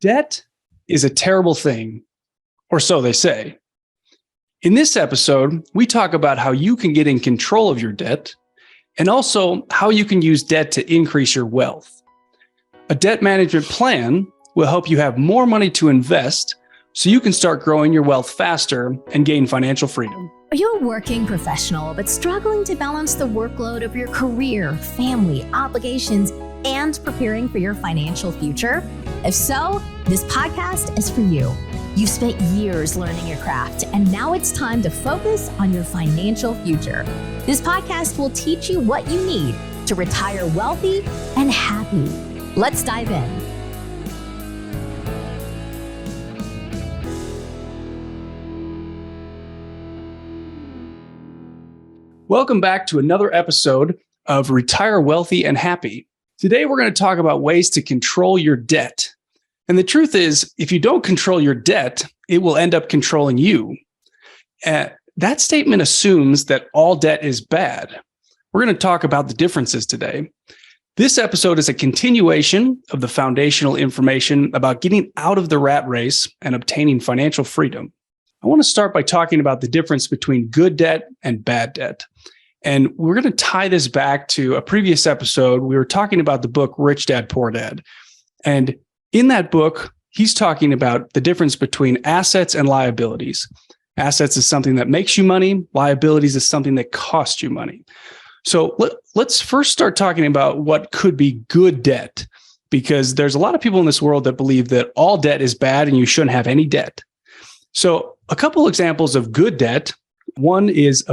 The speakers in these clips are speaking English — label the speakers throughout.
Speaker 1: Debt is a terrible thing, or so they say. In this episode, we talk about how you can get in control of your debt and also how you can use debt to increase your wealth. A debt management plan will help you have more money to invest so you can start growing your wealth faster and gain financial freedom.
Speaker 2: Are you a working professional but struggling to balance the workload of your career, family, obligations, and preparing for your financial future? If so, this podcast is for you. You've spent years learning your craft, and now it's time to focus on your financial future. This podcast will teach you what you need to retire wealthy and happy. Let's dive in.
Speaker 1: Welcome back to another episode of Retire Wealthy and Happy. Today, we're going to talk about ways to control your debt. And the truth is, if you don't control your debt, it will end up controlling you. That statement assumes that all debt is bad. We're going to talk about the differences today. This episode is a continuation of the foundational information about getting out of the rat race and obtaining financial freedom. I want to start by talking about the difference between good debt and bad debt. And we're going to tie this back to a previous episode. We were talking about the book, Rich Dad, Poor Dad. And in that book, he's talking about the difference between assets and liabilities. Assets is something that makes you money. Liabilities is something that costs you money. So let's first start talking about what could be good debt, because there's a lot of people in this world that believe that all debt is bad and you shouldn't have any debt. So a couple examples of good debt. One is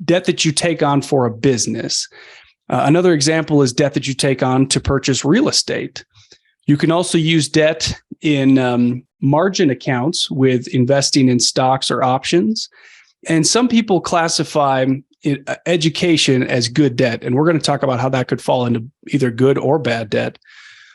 Speaker 1: debt that you take on for a business. Another example is debt that you take on to purchase real estate. You can also use debt in margin accounts with investing in stocks or options. And some people classify education as good debt. And we're going to talk about how that could fall into either good or bad debt.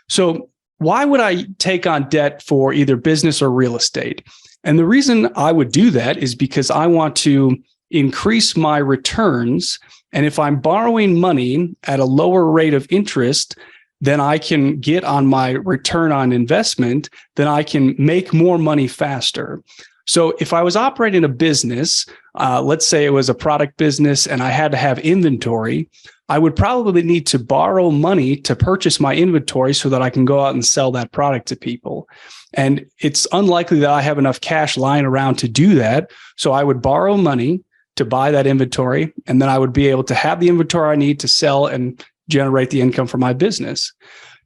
Speaker 1: So why would I take on debt for either business or real estate? And the reason I would do that is because I want to increase my returns. And if I'm borrowing money at a lower rate of interest, then I can get on my return on investment, then I can make more money faster. So if I was operating a business, let's say it was a product business and I had to have inventory, I would probably need to borrow money to purchase my inventory so that I can go out and sell that product to people. And it's unlikely that I have enough cash lying around to do that. So I would borrow money to buy that inventory, and then I would be able to have the inventory I need to sell and generate the income for my business.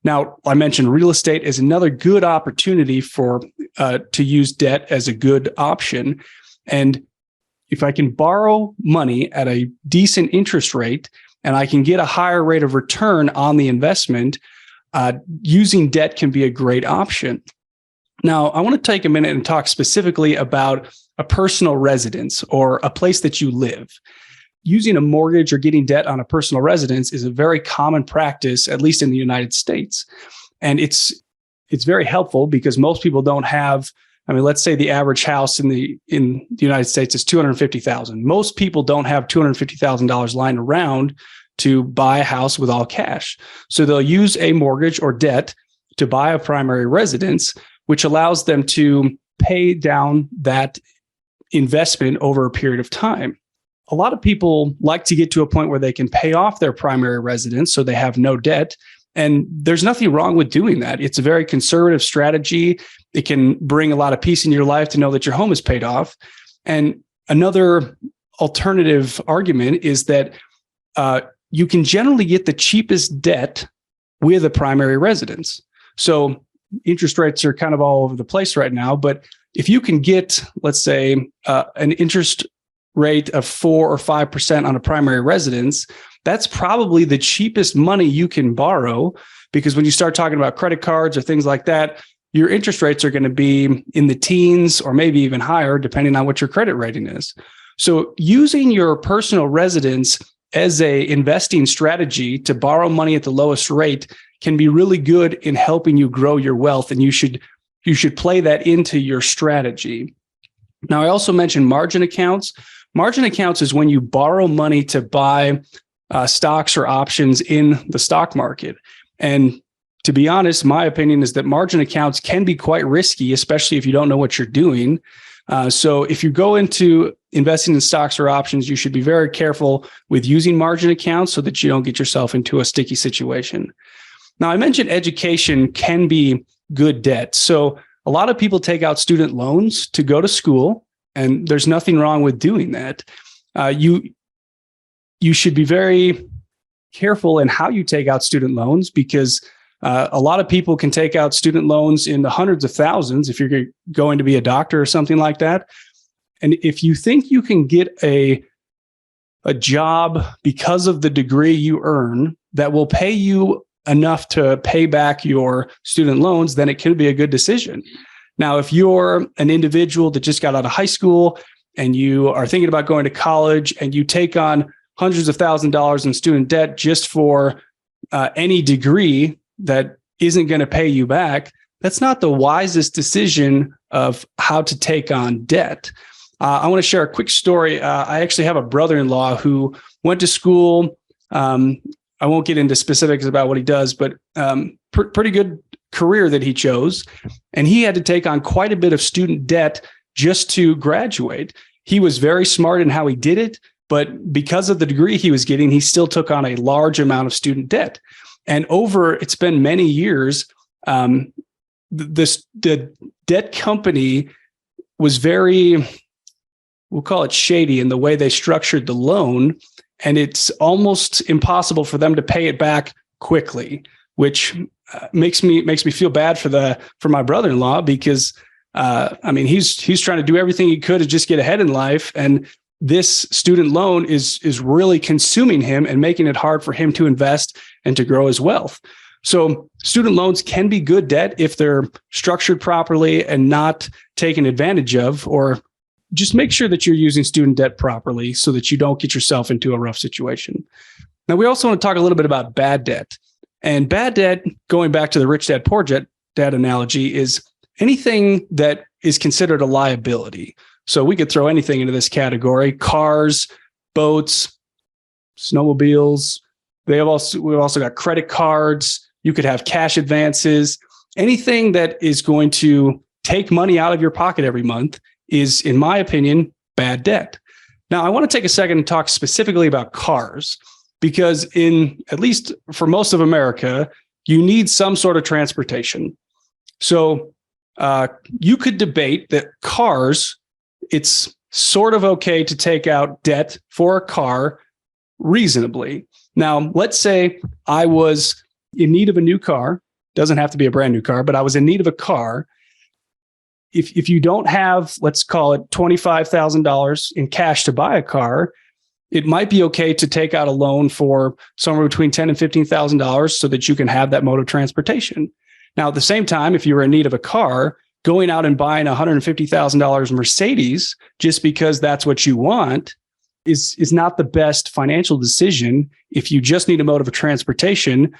Speaker 1: Now, I mentioned real estate is another good opportunity for to use debt as a good option. And if I can borrow money at a decent interest rate and I can get a higher rate of return on the investment, using debt can be a great option. Now, I want to take a minute and talk specifically about a personal residence or a place that you live. Using a mortgage or getting debt on a personal residence is a very common practice, at least in the United States. And it's very helpful because most people don't have, let's say the average house in the United States is $250,000. Most people don't have $250,000 lying around to buy a house with all cash. So they'll use a mortgage or debt to buy a primary residence, which allows them to pay down that investment over a period of time. A lot of people like to get to a point where they can pay off their primary residence so they have no debt. And there's nothing wrong with doing that. It's a very conservative strategy. It can bring a lot of peace in your life to know that your home is paid off. And another alternative argument is that you can generally get the cheapest debt with a primary residence. So interest rates are kind of all over the place right now. But if you can get, let's say, an interest rate of 4 or 5% on a primary residence, that's probably the cheapest money you can borrow, because when you start talking about credit cards or things like that, your interest rates are going to be in the teens or maybe even higher, depending on what your credit rating is. So using your personal residence as a investing strategy to borrow money at the lowest rate can be really good in helping you grow your wealth, and you should play that into your strategy. Now, I also mentioned margin accounts. Margin accounts is when you borrow money to buy stocks or options in the stock market. And to be honest, my opinion is that margin accounts can be quite risky, especially if you don't know what you're doing. So if you go into investing in stocks or options, you should be very careful with using margin accounts so that you don't get yourself into a sticky situation. Now, I mentioned education can be good debt. So a lot of people take out student loans to go to school, and there's nothing wrong with doing that. You should be very careful in how you take out student loans, because a lot of people can take out student loans in the hundreds of thousands if you're going to be a doctor or something like that. And if you think you can get a job because of the degree you earn that will pay you enough to pay back your student loans, then it could be a good decision. Now, if you're an individual that just got out of high school and you are thinking about going to college and you take on hundreds of thousands of dollars in student debt just for any degree that isn't going to pay you back, that's not the wisest decision of how to take on debt. I want to share a quick story. I actually have a brother-in-law who went to school. I won't get into specifics about what he does, but pretty good career that he chose. And he had to take on quite a bit of student debt just to graduate. He was very smart in how he did it, but because of the degree he was getting, he still took on a large amount of student debt. And it's been many years, the debt company was very, we'll call it shady in the way they structured the loan. And it's almost impossible for them to pay it back quickly, which makes me feel bad for my brother-in-law, because he's trying to do everything he could to just get ahead in life, and this student loan is really consuming him and making it hard for him to invest and to grow his wealth. So student loans can be good debt if they're structured properly and not taken advantage of, or just make sure that you're using student debt properly so that you don't get yourself into a rough situation. Now, we also want to talk a little bit about bad debt. And bad debt, going back to the rich dad, poor dad analogy, is anything that is considered a liability. So we could throw anything into this category: cars, boats, snowmobiles. We've also got credit cards. You could have cash advances. Anything that is going to take money out of your pocket every month is, in my opinion, bad debt. Now, I want to take a second and talk specifically about cars, because at least for most of America, you need some sort of transportation. So you could debate that cars, it's sort of okay to take out debt for a car reasonably. Now, let's say I was in need of a new car. Doesn't have to be a brand new car, but I was in need of a car. If you don't have, let's call it $25,000 in cash to buy a car, it might be okay to take out a loan for somewhere between $10,000 and $15,000 so that you can have that mode of transportation. Now, at the same time, if you were in need of a car, going out and buying a $150,000 Mercedes just because that's what you want is not the best financial decision. If you just need a mode of transportation,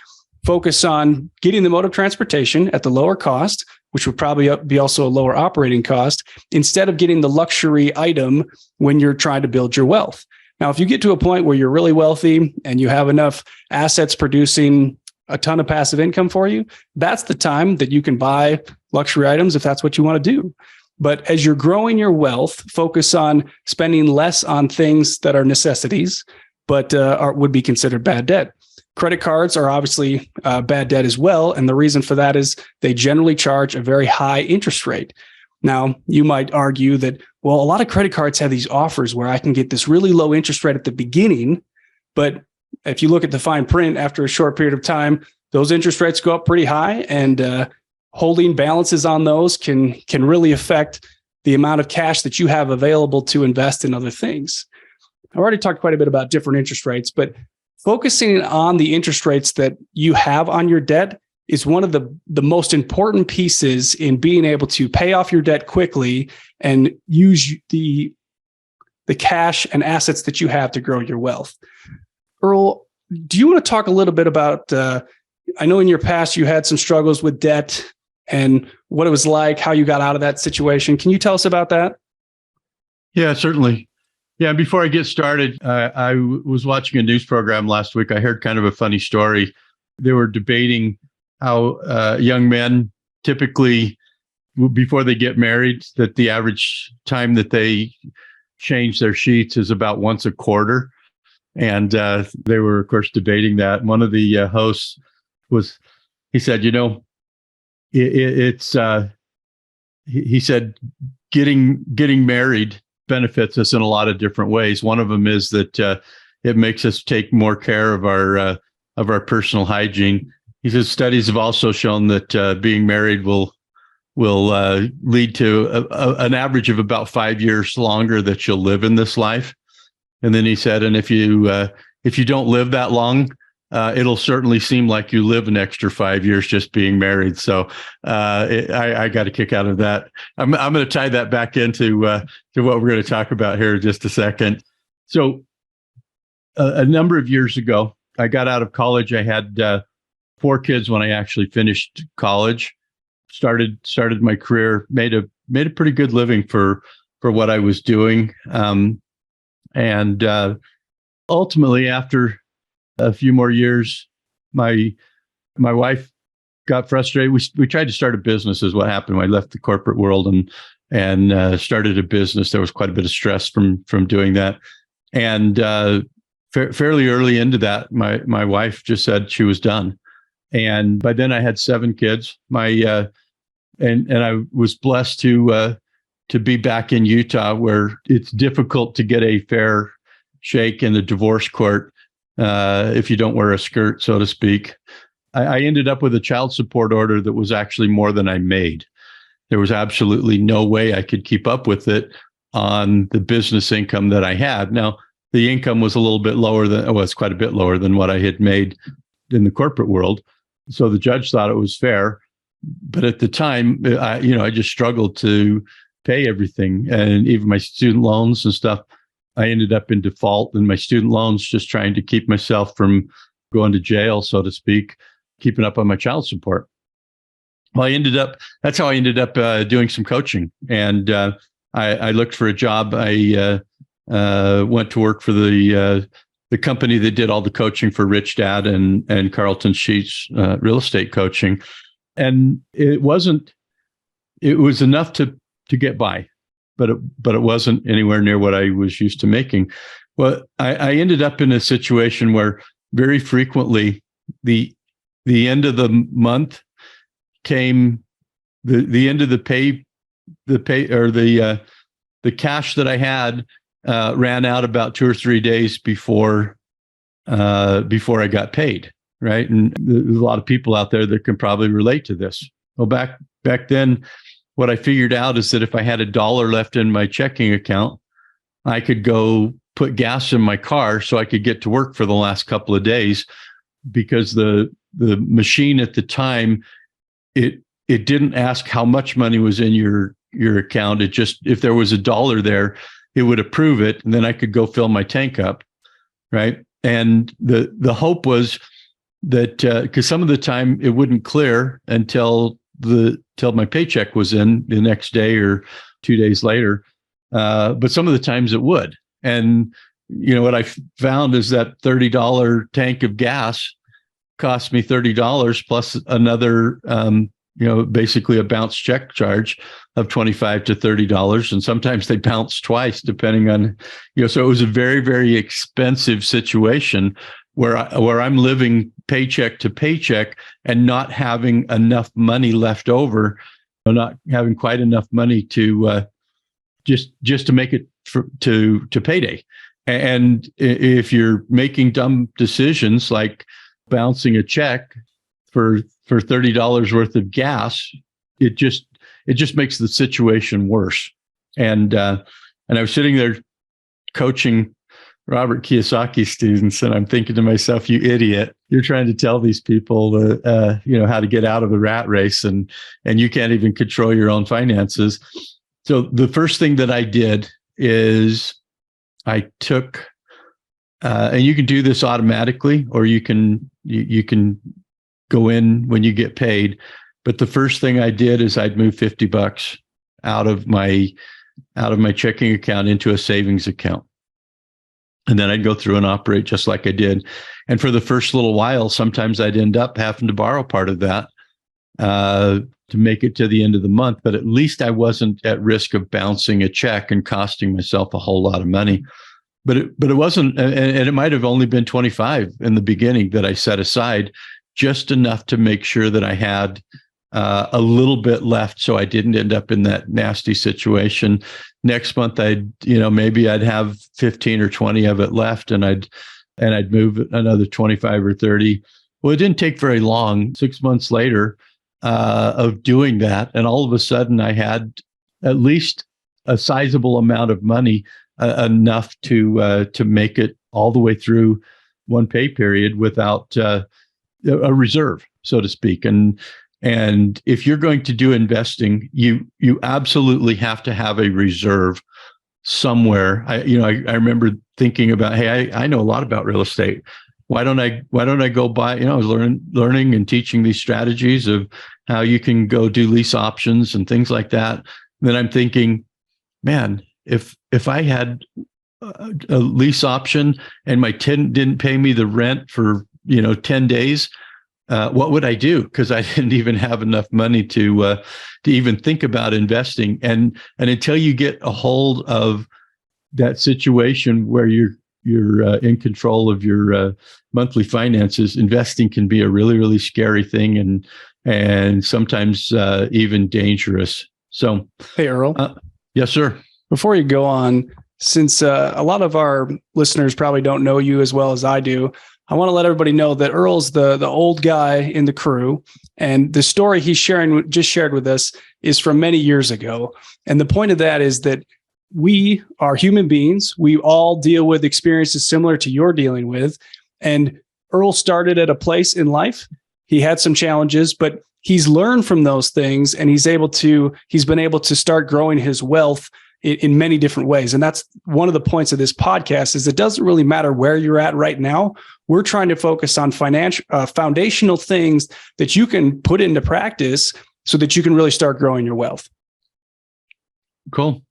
Speaker 1: focus on getting the mode of transportation at the lower cost, which would probably be also a lower operating cost, instead of getting the luxury item when you're trying to build your wealth. Now, if you get to a point where you're really wealthy and you have enough assets producing a ton of passive income for you, that's the time that you can buy luxury items if that's what you want to do. But as you're growing your wealth, focus on spending less on things that are necessities, but would be considered bad debt. Credit cards are obviously bad debt as well. And the reason for that is they generally charge a very high interest rate. Now, you might argue that, well, a lot of credit cards have these offers where I can get this really low interest rate at the beginning. But if you look at the fine print, after a short period of time, those interest rates go up pretty high, and holding balances on those can really affect the amount of cash that you have available to invest in other things. I've already talked quite a bit about different interest rates, but focusing on the interest rates that you have on your debt is one of the most important pieces in being able to pay off your debt quickly and use the cash and assets that you have to grow your wealth. Earl, do you want to talk a little bit about, I know in your past you had some struggles with debt and what it was like, how you got out of that situation. Can you tell us about that?
Speaker 3: Yeah, certainly. Yeah, before I get started, I was watching a news program last week. I heard kind of a funny story. They were debating young men typically, before they get married, that the average time that they change their sheets is about once a quarter. And they were, of course, debating that. One of the hosts he said, he said, getting married benefits us in a lot of different ways. One of them is that it makes us take more care of our personal hygiene. He says studies have also shown that being married will lead to an average of about 5 years longer that you'll live in this life. And then he said, and if you don't live that long, it'll certainly seem like you live an extra 5 years just being married. So I got a kick out of that. I'm going to tie that back into to what we're going to talk about here in just a second. So a number of years ago, I got out of college. I had 4 kids when I actually finished college. Started my career, made a pretty good living for what I was doing, and ultimately, after a few more years, my wife got frustrated. We tried to start a business, is what happened. I left the corporate world and started a business. There was quite a bit of stress from doing that, and fairly early into that, my wife just said she was done. And by then I had 7 kids. And I was blessed to be back in Utah, where it's difficult to get a fair shake in the divorce court if you don't wear a skirt, so to speak. I ended up with a child support order that was actually more than I made. There was absolutely no way I could keep up with it on the business income that I had. Now, the income was quite a bit lower than what I had made in the corporate world. So the judge thought it was fair. But at the time, I just struggled to pay everything. And even my student loans and stuff, I ended up in default in my student loans, just trying to keep myself from going to jail, so to speak, keeping up on my child support. Well, that's how I ended up doing some coaching. And I looked for a job. I went to work for the company that did all the coaching for Rich Dad and Carlton Sheets real estate coaching. And it was enough to get by, but it wasn't anywhere near what I was used to making. Well, I ended up in a situation where very frequently the end of the month came, the end of the cash that I had ran out about 2 or 3 days before I got paid. Right. And there's a lot of people out there that can probably relate to this. Well, back then, what I figured out is that if I had $1 left in my checking account, I could go put gas in my car so I could get to work for the last couple of days, because the machine at the time, it didn't ask how much money was in your account. It just, if there was $1 there, it would approve it, and then I could go fill my tank up. Right. And the hope was that because some of the time it wouldn't clear until my paycheck was in the next day or 2 days later, but some of the times it would. And what I found is that $30 tank of gas cost me $30 plus another basically a bounce check charge of $25 to $30, and sometimes they bounce twice depending on so it was a very, very expensive situation where I'm living paycheck to paycheck and not having enough money left over, not having quite enough money to just to make it to payday. And if you're making dumb decisions like bouncing a check for $30 worth of gas, it just makes the situation worse. And I was sitting there coaching Robert Kiyosaki students, and I'm thinking to myself, you idiot, you're trying to tell these people how to get out of the rat race, and you can't even control your own finances. So the first thing that I did is I took, and you can do this automatically, or you can go in when you get paid. But the first thing I did is I'd move $50 out of my checking account into a savings account. And then I'd go through and operate just like I did. And for the first little while, sometimes I'd end up having to borrow part of that to make it to the end of the month. But at least I wasn't at risk of bouncing a check and costing myself a whole lot of money. But it wasn't, and it might have only been 25 in the beginning that I set aside, just enough to make sure that I had a little bit left, so I didn't end up in that nasty situation. Next month, maybe I'd have 15 or 20 of it left, and I'd move another 25 or 30. Well, it didn't take very long. 6 months later of doing that, and all of a sudden, I had at least a sizable amount of money, enough to make it all the way through one pay period without a reserve, so to speak. And if you're going to do investing, you absolutely have to have a reserve somewhere. I remember thinking about, hey, I know a lot about real estate. Why don't I go buy? I was learning and teaching these strategies of how you can go do lease options and things like that. And then I'm thinking, man, if I had a lease option and my tenant didn't pay me the rent for 10 days, what would I do? Because I didn't even have enough money to even think about investing. And until you get a hold of that situation where you're in control of your monthly finances, investing can be a really, really scary thing and sometimes even dangerous. So,
Speaker 1: hey, Earl.
Speaker 3: Yes, sir.
Speaker 1: Before you go on, since a lot of our listeners probably don't know you as well as I do, I want to let everybody know that Earl's the old guy in the crew, and the story he's just shared with us is from many years ago. And the point of that is that we are human beings. We all deal with experiences similar to you're dealing with. And Earl started at a place in life. He had some challenges, but he's learned from those things, and he's been able to start growing his wealth in many different ways. And that's one of the points of this podcast is it doesn't really matter where you're at right now. We're trying to focus on foundational things that you can put into practice so that you can really start growing your wealth.
Speaker 3: Cool.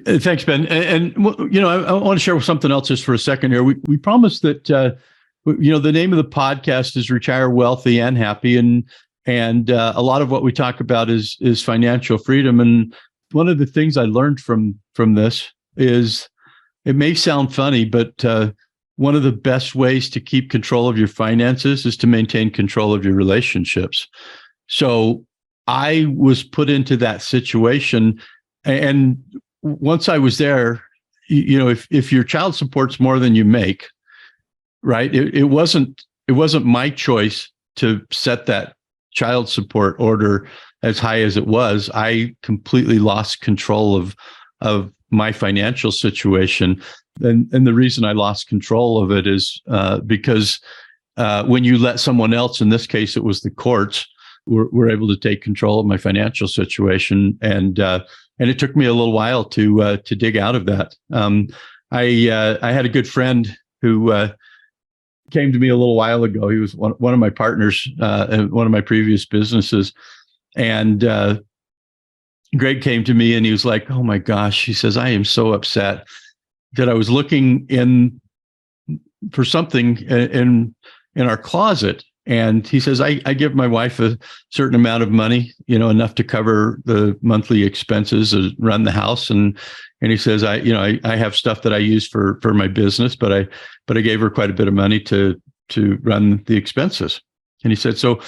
Speaker 3: Thanks, Ben. And I want to share something else just for a second here. We promised that, the name of the podcast is Retire Wealthy and Happy. And a lot of what we talk about is financial freedom. And one of the things I learned from this is, it may sound funny, but one of the best ways to keep control of your finances is to maintain control of your relationships. So I was put into that situation, and once I was there, if your child support's more than you make, right? It wasn't my choice to set that child support order as high as it was. I completely lost control of my financial situation. And the reason I lost control of it is because when you let someone else, in this case, it was the courts, were able to take control of my financial situation. And it took me a little while to dig out of that. I had a good friend who came to me a little while ago. He was one of my partners in one of my previous businesses. And Greg came to me and he was like, "Oh my gosh," he says, "I am so upset that I was looking for something in our closet." And he says, I give my wife a certain amount of money, enough to cover the monthly expenses, run the house. And he says, I have stuff that I use for my business, but I gave her quite a bit of money to run the expenses. And he said, so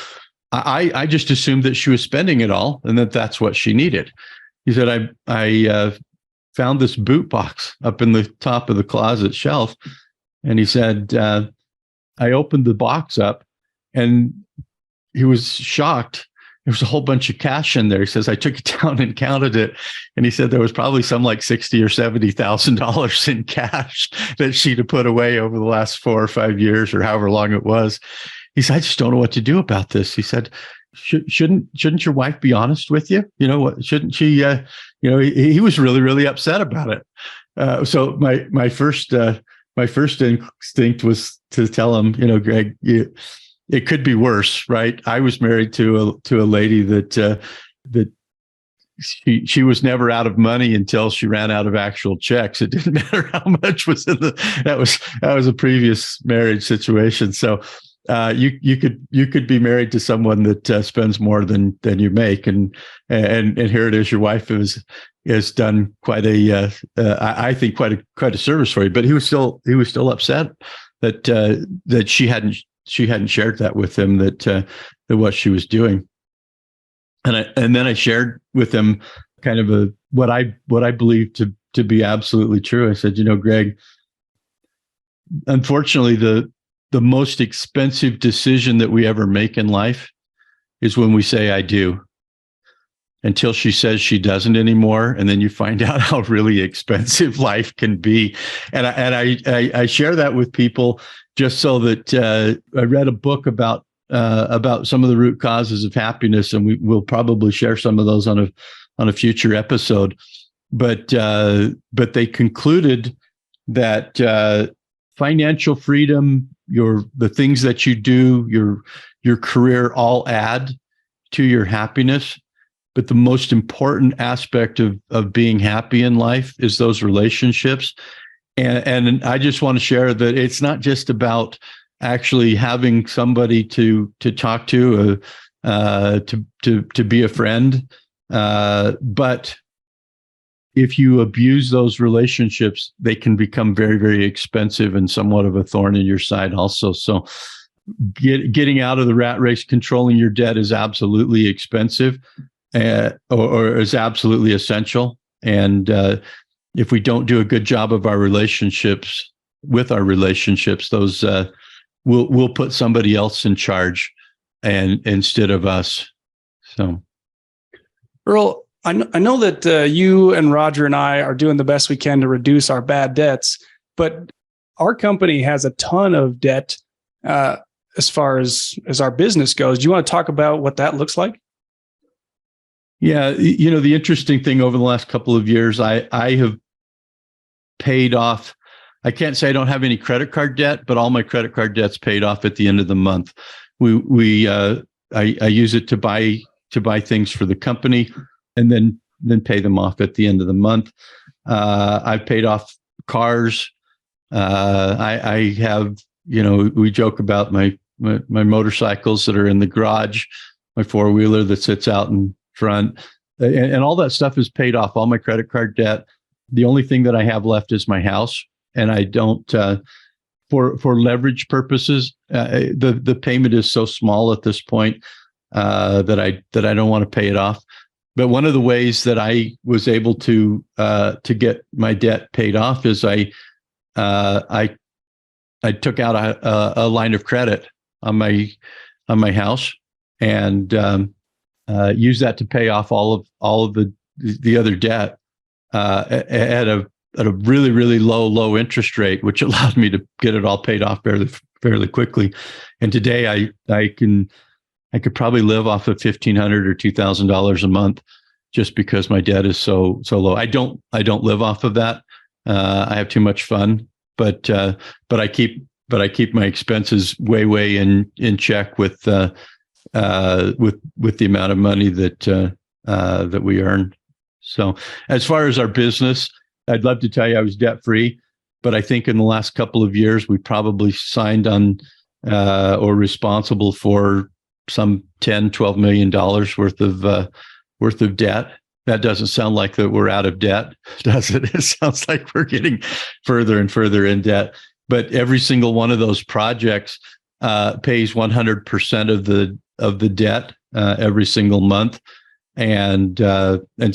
Speaker 3: I just assumed that she was spending it all and that's what she needed. He said, I found this boot box up in the top of the closet shelf. And he said, I opened the box up, and he was shocked. There was a whole bunch of cash in there. He says, I took it down and counted it. And he said there was probably some like $60,000 or $70,000 in cash that she'd have put away over the last 4 or 5 years or however long it was. He said, I just don't know what to do about this. He said, shouldn't your wife be honest with you? What shouldn't she, he was really, really upset about it. So my first instinct was to tell him, Greg, it could be worse, right? I was married to a lady that she was never out of money until she ran out of actual checks. It didn't matter how much was in that was a previous marriage situation. So you could be married to someone that spends more than you make, and here it is. Your wife has done quite a I think quite a service for you. But he was still upset that she hadn't shared that with him, that what she was doing. And then I shared with him kind of what I believe to be absolutely true. I said, Greg, unfortunately, the most expensive decision that we ever make in life is when we say I do, until she says she doesn't anymore, and then you find out how really expensive life can be. And I share that with people just so that I read a book about some of the root causes of happiness, and we'll probably share some of those on a future episode. But they concluded that financial freedom, the things that you do, your career, all add to your happiness. But the most important aspect of being happy in life is those relationships. And I just want to share that it's not just about actually having somebody to talk to be a friend, but if you abuse those relationships, they can become very, very expensive and somewhat of a thorn in your side also. So getting out of the rat race, controlling your debt is absolutely expensive, or is absolutely essential. And if we don't do a good job of our relationships, those we'll put somebody else in charge and instead of us. So,
Speaker 1: Earl, I know that you and Roger and I are doing the best we can to reduce our bad debts, but our company has a ton of debt as far as our business goes. Do you want to talk about what that looks like?
Speaker 3: Yeah, the interesting thing over the last couple of years, I have paid off. I can't say I don't have any credit card debt, but all my credit card debt's paid off at the end of the month. I use it to buy things for the company, and then pay them off at the end of the month. I've paid off cars. I have, we joke about my motorcycles that are in the garage, my four-wheeler that sits out in front, and all that stuff is paid off, all my credit card debt. The only thing that I have left is my house, and I don't, for leverage purposes, the payment is so small at this point that I don't want to pay it off. But one of the ways that I was able to get my debt paid off is I took out a line of credit on my house, and used that to pay off all of the other debt at a really, really low interest rate, which allowed me to get it all paid off fairly quickly. And today I could probably live off of $1,500 or $2,000 a month, just because my debt is so low. I don't live off of that. I have too much fun, but I keep my expenses way in check with the amount of money that we earn. So as far as our business, I'd love to tell you I was debt free, but I think in the last couple of years we probably signed on or responsible for some $10-12 million worth of debt. That doesn't sound like that we're out of debt, does it? It sounds like we're getting further and further in debt. But every single one of those projects pays 100% of the debt every single month, and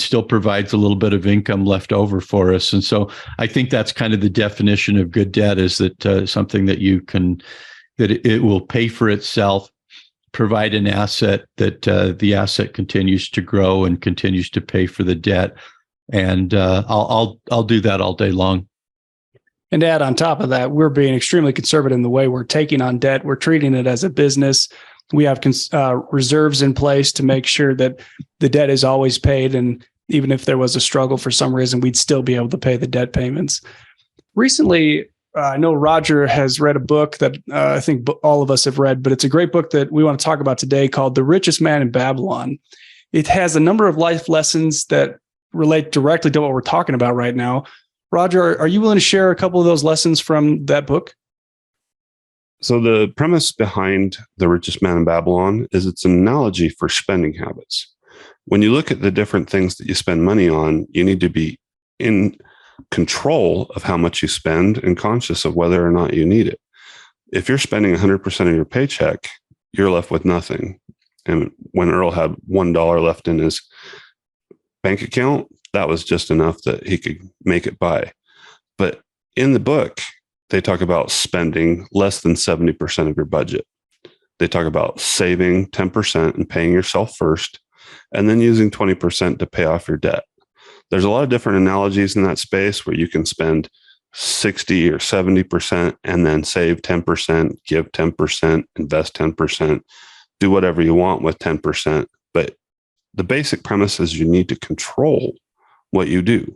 Speaker 3: still provides a little bit of income left over for us. And so I think that's kind of the definition of good debt, is that something that it will pay for itself, provide an asset that the asset continues to grow and continues to pay for the debt. And I'll do that all day long.
Speaker 1: And to add on top of that, we're being extremely conservative in the way we're taking on debt. We're treating it as a business. We have reserves in place to make sure that the debt is always paid. And even if there was a struggle for some reason, we'd still be able to pay the debt payments. Recently, I know Roger has read a book that I think all of us have read, but it's a great book that we want to talk about today called The Richest Man in Babylon. It has a number of life lessons that relate directly to what we're talking about right now. Roger, are you willing to share a couple of those lessons from that book?
Speaker 4: So the premise behind The Richest Man in Babylon is it's an analogy for spending habits. When you look at the different things that you spend money on, you need to be in control of how much you spend and conscious of whether or not you need it. If you're spending 100% of your paycheck, you're left with nothing. And when Earl had $1 left in his bank account, that was just enough that he could make it by. But in the book, they talk about spending less than 70% of your budget. They talk about saving 10% and paying yourself first, and then using 20% to pay off your debt. There's a lot of different analogies in that space where you can spend 60 or 70% and then save 10%, give 10%, invest 10%, do whatever you want with 10%. But the basic premise is you need to control what you do.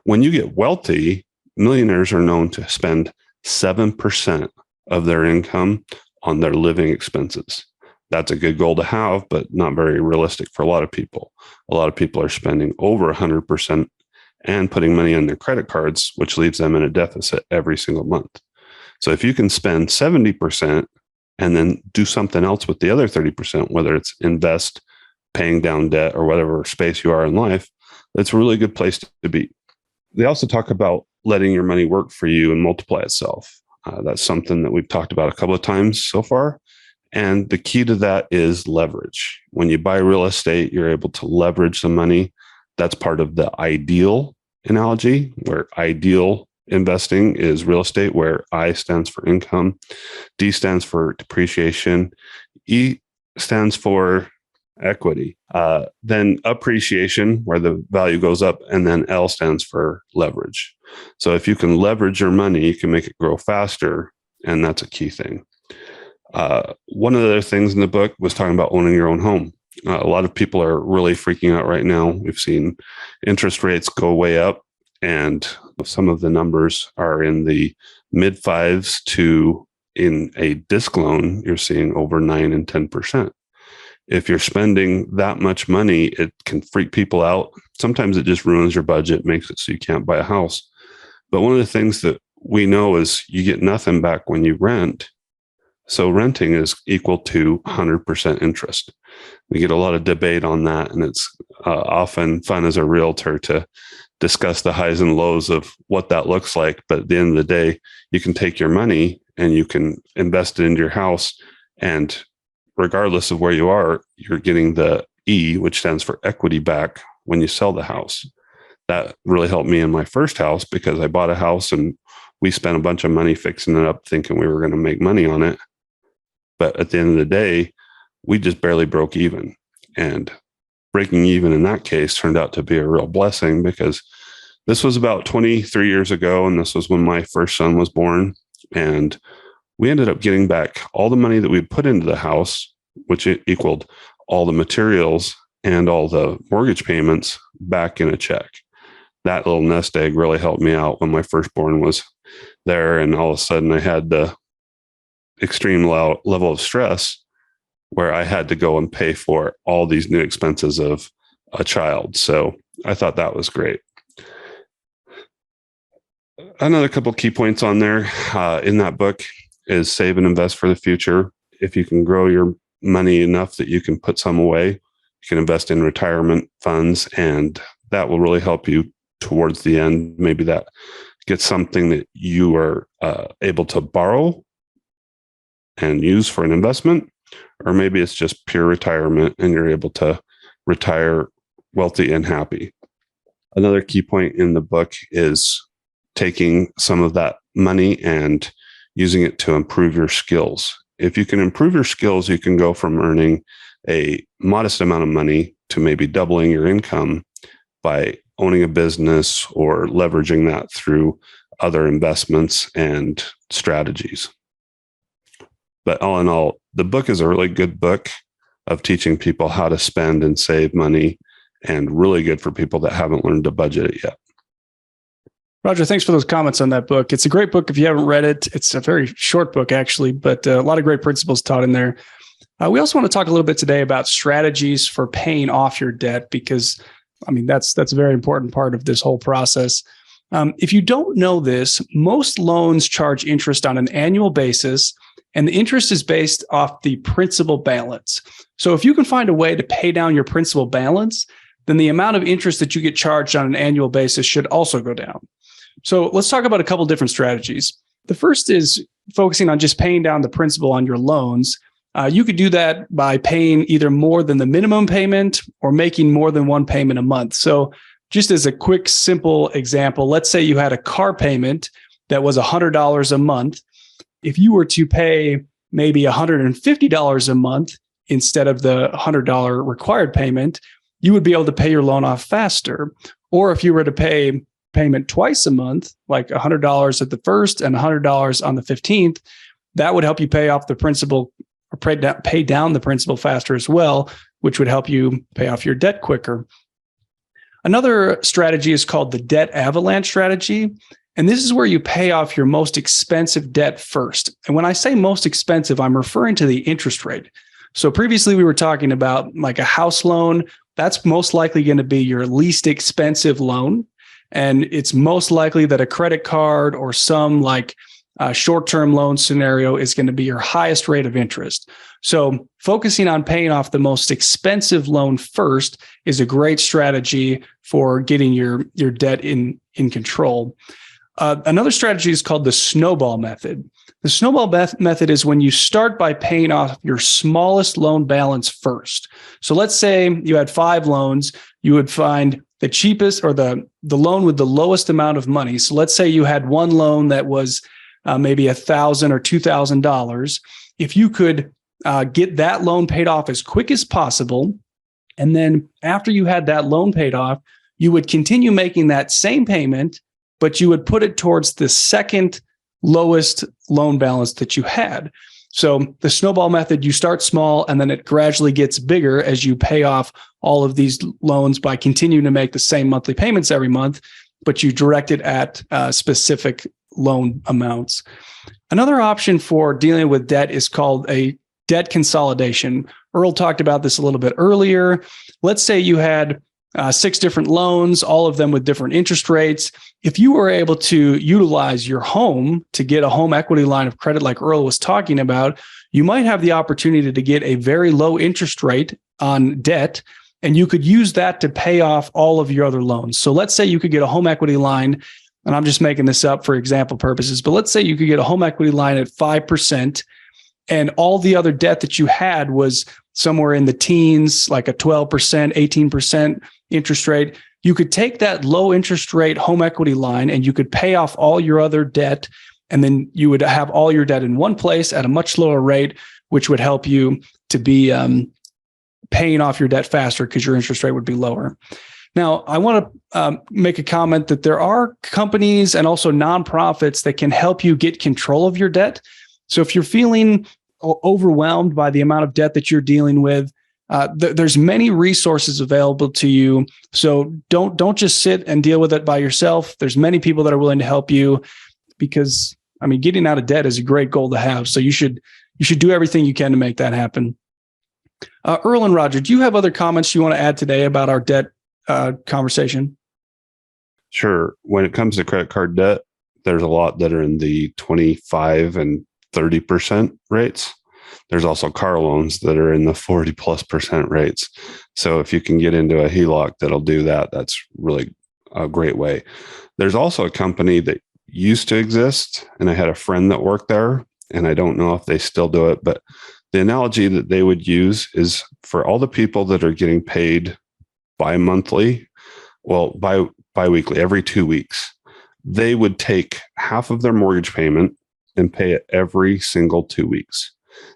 Speaker 4: When you get wealthy, millionaires are known to spend 7% of their income on their living expenses. That's a good goal to have, but not very realistic for a lot of people. A lot of people are spending over 100% and putting money on their credit cards, which leaves them in a deficit every single month. So if you can spend 70% and then do something else with the other 30%, whether it's invest, paying down debt, or whatever space you are in life, that's a really good place to be. They also talk about letting your money work for you and multiply itself. That's something that we've talked about a couple of times so far. And the key to that is leverage. When you buy real estate, you're able to leverage the money. That's part of the ideal analogy, where ideal investing is real estate, where I stands for income, D stands for depreciation, E stands for equity, then appreciation, where the value goes up, and then L stands for leverage. So if you can leverage your money, you can make it grow faster, and that's a key thing. One of the other things in the book was talking about owning your own home. A lot of people are really freaking out right now. We've seen interest rates go way up, and some of the numbers are in the mid fives to, in a disc loan, you're seeing over 9 and 10%. If you're spending that much money, it can freak people out. Sometimes it just ruins your budget, makes it so you can't buy a house. But one of the things that we know is you get nothing back when you rent. So renting is equal to 100% interest. We get a lot of debate on that, and it's often fun as a realtor to discuss the highs and lows of what that looks like. But at the end of the day, you can take your money and you can invest it into your house, and regardless of where you are, you're getting the E, which stands for equity, back when you sell the house. That really helped me in my first house, because I bought a house and we spent a bunch of money fixing it up thinking we were going to make money on it. But at the end of the day, we just barely broke even. And breaking even in that case turned out to be a real blessing, because this was about 23 years ago, and this was when my first son was born. And we ended up getting back all the money that we put into the house, which equaled all the materials and all the mortgage payments, back in a check. That little nest egg really helped me out when my firstborn was there. And all of a sudden I had the extreme level of stress where I had to go and pay for all these new expenses of a child. So I thought that was great. Another couple key points on there in that book is save and invest for the future. If you can grow your money enough that you can put some away, you can invest in retirement funds, and that will really help you towards the end. Maybe that gets something that you are able to borrow and use for an investment, or maybe it's just pure retirement and you're able to retire wealthy and happy. Another key point in the book is taking some of that money and using it to improve your skills. If you can improve your skills, you can go from earning a modest amount of money to maybe doubling your income by owning a business or leveraging that through other investments and strategies. But all in all, the book is a really good book of teaching people how to spend and save money, and really good for people that haven't learned to budget it yet.
Speaker 1: Roger, thanks for those comments on that book. It's a great book if you haven't read it. It's a very short book, actually, but a lot of great principles taught in there. We also want to talk a little bit today about strategies for paying off your debt, because that's a very important part of this whole process. If you don't know this, most loans charge interest on an annual basis, and the interest is based off the principal balance. So if you can find a way to pay down your principal balance, then the amount of interest that you get charged on an annual basis should also go down. So let's talk about a couple different strategies. The first is focusing on just paying down the principal on your loans. You could do that by paying either more than the minimum payment or making more than one payment a month. So just as a quick, simple example, let's say you had a car payment that was $100 a month. If you were to pay maybe $150 a month instead of the $100 required payment, you would be able to pay your loan off faster. Or if you were to pay payment twice a month, like $100 at the first and $100 on the 15th, that would help you pay off the principal or pay down the principal faster as well, which would help you pay off your debt quicker. Another strategy is called the debt avalanche strategy. And this is where you pay off your most expensive debt first. And when I say most expensive, I'm referring to the interest rate. So previously we were talking about like a house loan. That's most likely going to be your least expensive loan. And it's most likely that a credit card or some like short-term loan scenario is going to be your highest rate of interest. So focusing on paying off the most expensive loan first is a great strategy for getting your debt in control. Another strategy is called the snowball method. The snowball method is when you start by paying off your smallest loan balance first. So let's say you had 5 loans, you would find the cheapest or the loan with the lowest amount of money. So let's say you had one loan that was maybe $1,000 or $2,000. If you could get that loan paid off as quick as possible, and then after you had that loan paid off, you would continue making that same payment, but you would put it towards the second lowest loan balance that you had. So the snowball method, you start small and then it gradually gets bigger as you pay off all of these loans by continuing to make the same monthly payments every month, but you direct it at specific loan amounts. Another option for dealing with debt is called a debt consolidation. Earl talked about this a little bit earlier. Let's say you had 6 different loans, all of them with different interest rates. If you were able to utilize your home to get a home equity line of credit like Earl was talking about, you might have the opportunity to get a very low interest rate on debt, and you could use that to pay off all of your other loans. So let's say you could get a home equity line, and I'm just making this up for example purposes, but let's say you could get a home equity line at 5%, and all the other debt that you had was somewhere in the teens, like a 12%, 18% interest rate. You could take that low interest rate home equity line and you could pay off all your other debt. And then you would have all your debt in one place at a much lower rate, which would help you to be paying off your debt faster because your interest rate would be lower. Now, I want to make a comment that there are companies and also nonprofits that can help you get control of your debt. So if you're feeling overwhelmed by the amount of debt that you're dealing with, there's many resources available to you. So don't just sit and deal with it by yourself. There's many people that are willing to help you because, getting out of debt is a great goal to have. So you should do everything you can to make that happen. Earl and Roger, do you have other comments you want to add today about our debt conversation?
Speaker 4: Sure. When it comes to credit card debt, there's a lot that are in the 25 and 30% rates. There's also car loans that are in the 40+% rates. So if you can get into a HELOC that'll do that, that's really a great way. There's also a company that used to exist, and I had a friend that worked there, and I don't know if they still do it, but the analogy that they would use is for all the people that are getting paid bi-weekly, every 2 weeks, they would take half of their mortgage payment and pay it every single 2 weeks.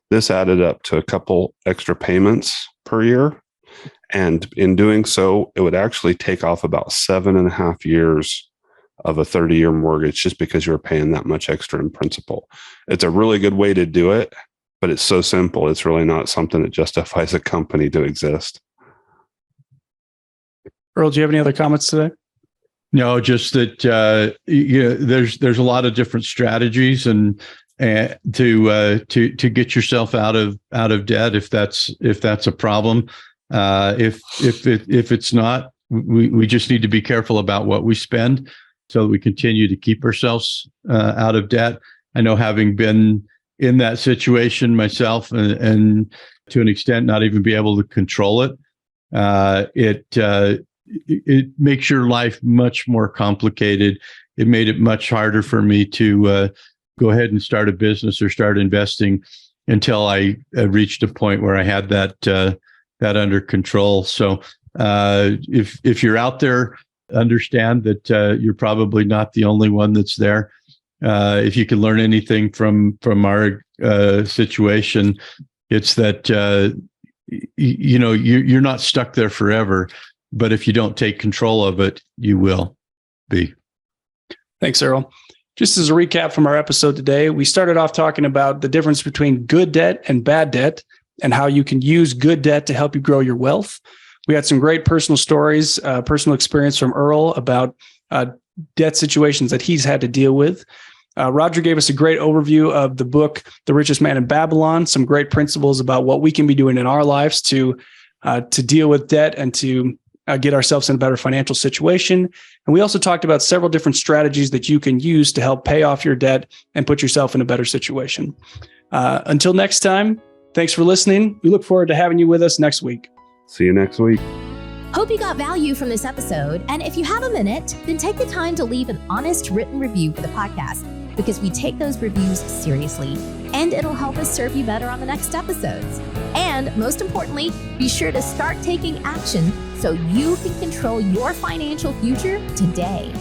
Speaker 4: This added up to a couple extra payments per year. And in doing so, it would actually take off about 7.5 years of a 30-year mortgage just because you're paying that much extra in principal. It's a really good way to do it, but it's so simple. It's really not something that justifies a company to exist.
Speaker 1: Earl, do you have any other comments today?
Speaker 3: No, just that there's a lot of different strategies, and to get yourself out of debt if that's a problem. If it's not, we just need to be careful about what we spend so that we continue to keep ourselves out of debt. I know, having been in that situation myself, and to an extent not even be able to control it, it makes your life much more complicated. It made it much harder for me to go ahead and start a business or start investing until I reached a point where I had that under control. So if you're out there, understand that you're probably not the only one that's there. If you can learn anything from our situation, it's that you're not stuck there forever. But if you don't take control of it, you will be.
Speaker 1: Thanks, Earl. Just as a recap from our episode today, we started off talking about the difference between good debt and bad debt and how you can use good debt to help you grow your wealth. We had some great personal stories, personal experience from Earl about debt situations that he's had to deal with. Roger gave us a great overview of the book, The Richest Man in Babylon, some great principles about what we can be doing in our lives to deal with debt and to get ourselves in a better financial situation. And we also talked about several different strategies that you can use to help pay off your debt and put yourself in a better situation. Until next time, thanks for listening. We look forward to having you with us next week.
Speaker 4: See you next week.
Speaker 2: Hope you got value from this episode. And if you have a minute, then take the time to leave an honest written review for the podcast, because we take those reviews seriously and it'll help us serve you better on the next episodes. And most importantly, be sure to start taking action so you can control your financial future today.